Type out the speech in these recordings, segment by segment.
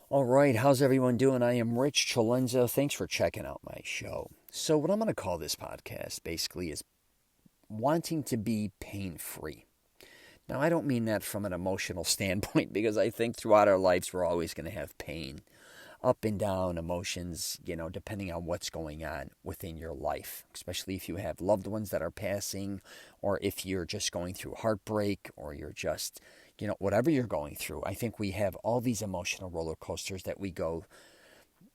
All right, how's everyone doing? I am Rich CELENZA. Thanks for checking out my show. So, what I'm going to call this podcast basically is wanting to be pain free. Now, I don't mean that from an emotional standpoint because I think throughout our lives we're always going to have pain, up and down emotions, depending on what's going on within your life, especially if you have loved ones that are passing, or if you're just going through heartbreak, or you're just, whatever you're going through. I think we have all these emotional roller coasters that we go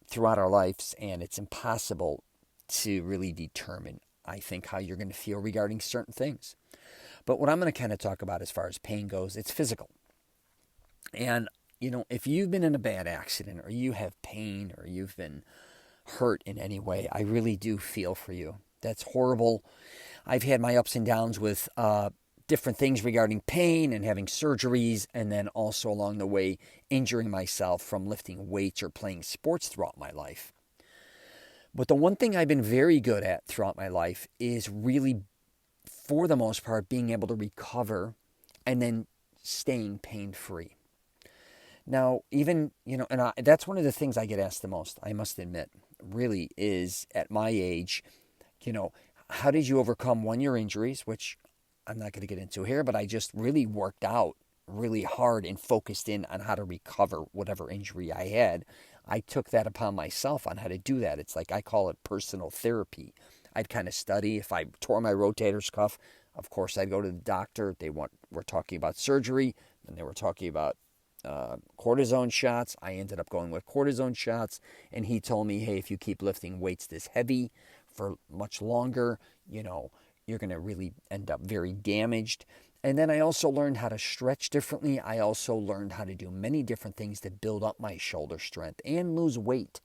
throughout our lives, and it's impossible to really determine, I think, how you're going to feel regarding certain things. But what I'm going to kind of talk about as far as pain goes, it's physical. And, if you've been in a bad accident, or you have pain, or you've been hurt in any way, I really do feel for you. That's horrible. I've had my ups and downs with different things regarding pain and having surgeries, and then also along the way injuring myself from lifting weights or playing sports throughout my life. But the one thing I've been very good at throughout my life is really, for the most part, being able to recover and then staying pain free. Now, even, that's one of the things I get asked the most, I must admit, really, is at my age, how did you overcome your injuries, which I'm not going to get into here, but I just really worked out really hard and focused in on how to recover whatever injury I had. I took that upon myself on how to do that. It's like I call it personal therapy. I'd kind of study. If I tore my rotator's cuff, of course, I'd go to the doctor. We're talking about surgery, and they were talking about cortisone shots. I ended up going with cortisone shots, and he told me, hey, if you keep lifting weights this heavy for much longer, you're going to really end up very damaged. And then I also learned how to stretch differently. I also learned how to do many different things to build up my shoulder strength and lose weight,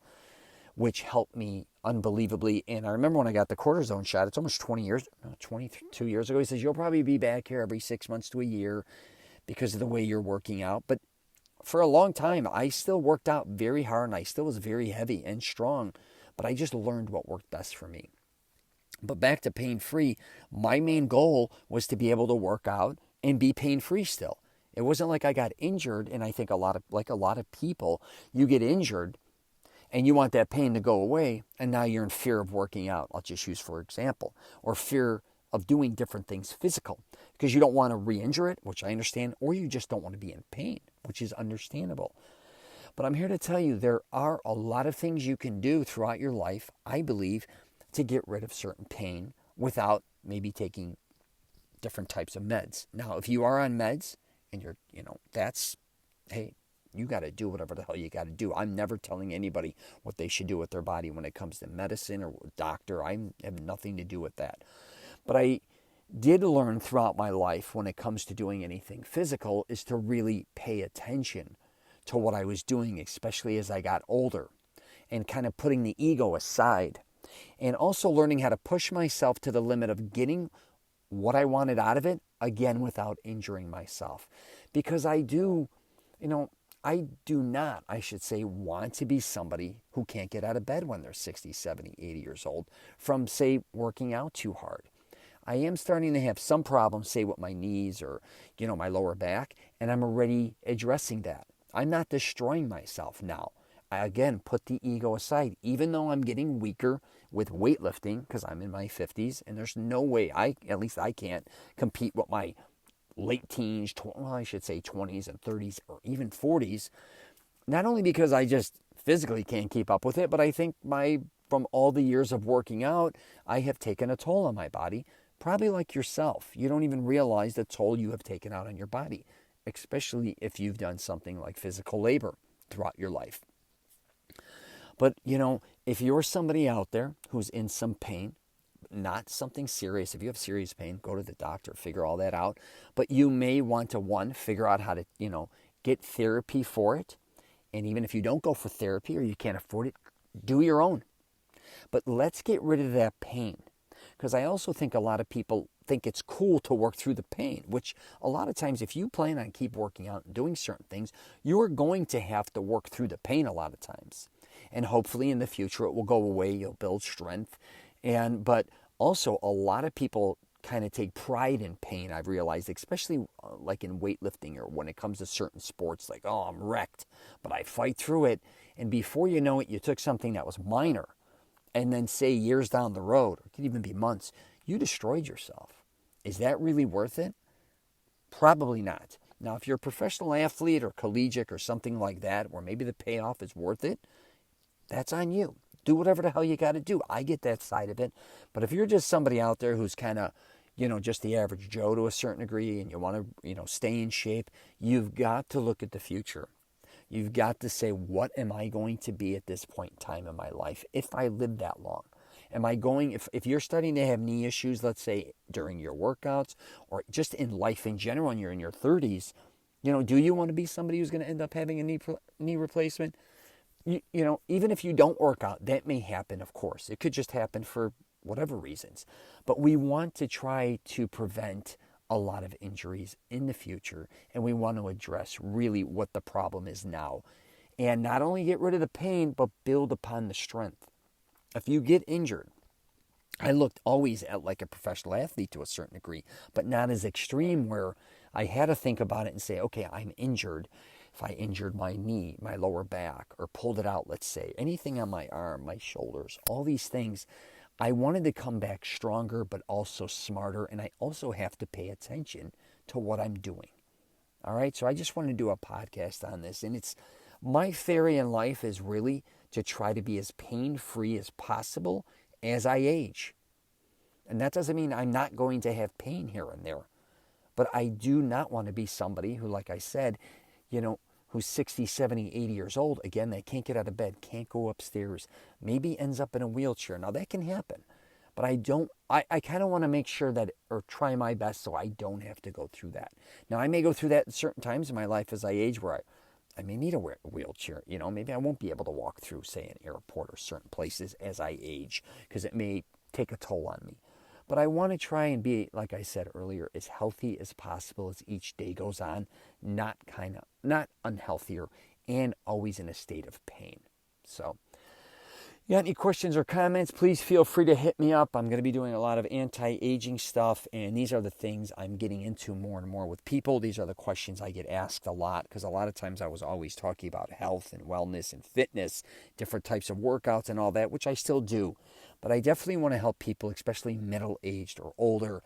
which helped me unbelievably. And I remember when I got the cortisone shot, it's almost 22 years ago. He says, you'll probably be back here every 6 months to a year because of the way you're working out. But for a long time, I still worked out very hard, and I still was very heavy and strong, but I just learned what worked best for me. But back to pain free, my main goal was to be able to work out and be pain free still. It wasn't like I got injured, and I think a lot of people, you get injured and you want that pain to go away, and now you're in fear of working out. I'll just use for example, or fear of doing different things physical because you don't want to re-injure it, which I understand, or you just don't want to be in pain, which is understandable. But I'm here to tell you there are a lot of things you can do throughout your life, I believe, to get rid of certain pain without maybe taking different types of meds. Now, if you are on meds and hey, you got to do whatever the hell you got to do. I'm never telling anybody what they should do with their body when it comes to medicine or doctor. I have nothing to do with that. But I did learn throughout my life when it comes to doing anything physical is to really pay attention to what I was doing, especially as I got older, and kind of putting the ego aside, and also learning how to push myself to the limit of getting what I wanted out of it, again, without injuring myself. Because I do not, I should say, want to be somebody who can't get out of bed when they're 60, 70, 80 years old from, say, working out too hard. I am starting to have some problems, say, with my knees or, my lower back, and I'm already addressing that. I'm not destroying myself now. I, again, put the ego aside. Even though I'm getting weaker with weightlifting, because I'm in my 50s, and there's no way, at least I can't compete with my late teens, I should say 20s and 30s, or even 40s, not only because I just physically can't keep up with it, but I think from all the years of working out, I have taken a toll on my body. Probably like yourself. You don't even realize the toll you have taken out on your body, especially if you've done something like physical labor throughout your life. But, if you're somebody out there who's in some pain, not something serious, if you have serious pain, go to the doctor, figure all that out. But you may want to, one, figure out how to, get therapy for it. And even if you don't go for therapy or you can't afford it, do your own. But let's get rid of that pain. Because I also think a lot of people think it's cool to work through the pain, which a lot of times if you plan on keep working out and doing certain things, you're going to have to work through the pain a lot of times. And hopefully in the future it will go away, you'll build strength. But also a lot of people kind of take pride in pain, I've realized, especially like in weightlifting or when it comes to certain sports, like, oh, I'm wrecked, but I fight through it. And before you know it, you took something that was minor, and then say years down the road, or it could even be months, you destroyed yourself. Is that really worth it? Probably not. Now, if you're a professional athlete or collegiate or something like that, where maybe the payoff is worth it, that's on you. Do whatever the hell you got to do. I get that side of it. But if you're just somebody out there who's kind of, just the average Joe to a certain degree, and you want to, stay in shape, you've got to look at the future. You've got to say, what am I going to be at this point in time in my life if I live that long? Am I going, if you're starting to have knee issues, let's say during your workouts or just in life in general, and you're in your 30s, do you want to be somebody who's going to end up having a knee replacement? Even if you don't work out, that may happen, of course. It could just happen for whatever reasons. But we want to try to prevent a lot of injuries in the future, and we want to address really what the problem is now. And not only get rid of the pain, but build upon the strength. If you get injured, I looked always at like a professional athlete to a certain degree, but not as extreme where I had to think about it and say, okay, I'm injured. If I injured my knee, my lower back, or pulled it out, let's say, anything on my arm, my shoulders, all these things, I wanted to come back stronger, but also smarter, and I also have to pay attention to what I'm doing. All right, so I just want to do a podcast on this, and it's my theory in life is really to try to be as pain-free as possible as I age. And that doesn't mean I'm not going to have pain here and there, but I do not want to be somebody who, like I said, who's 60, 70, 80 years old, again, they can't get out of bed, can't go upstairs, maybe ends up in a wheelchair. Now, that can happen. But I kind of want to make sure that, or try my best so I don't have to go through that. Now, I may go through that at certain times in my life as I age where I may need a wheelchair. Maybe I won't be able to walk through, say, an airport or certain places as I age because it may take a toll on me. But I want to try and be, like I said earlier, as healthy as possible as each day goes on, not unhealthier, and always in a state of pain. So, you got any questions or comments, please feel free to hit me up. I'm going to be doing a lot of anti-aging stuff, and these are the things I'm getting into more and more with people. These are the questions I get asked a lot, because a lot of times I was always talking about health and wellness and fitness, different types of workouts and all that, which I still do. But I definitely want to help people, especially middle-aged or older,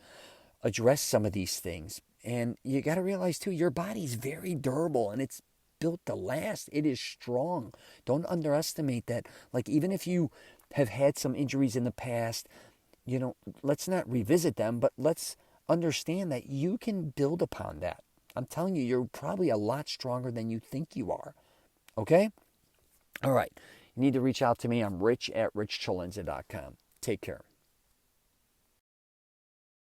address some of these things. And you got to realize, too, your body's very durable, and it's built to last. It is strong. Don't underestimate that. Like, even if you have had some injuries in the past, let's not revisit them, but let's understand that you can build upon that. I'm telling you, you're probably a lot stronger than you think you are. Okay? All right. You need to reach out to me. I'm rich@richchalenza.com. Take care.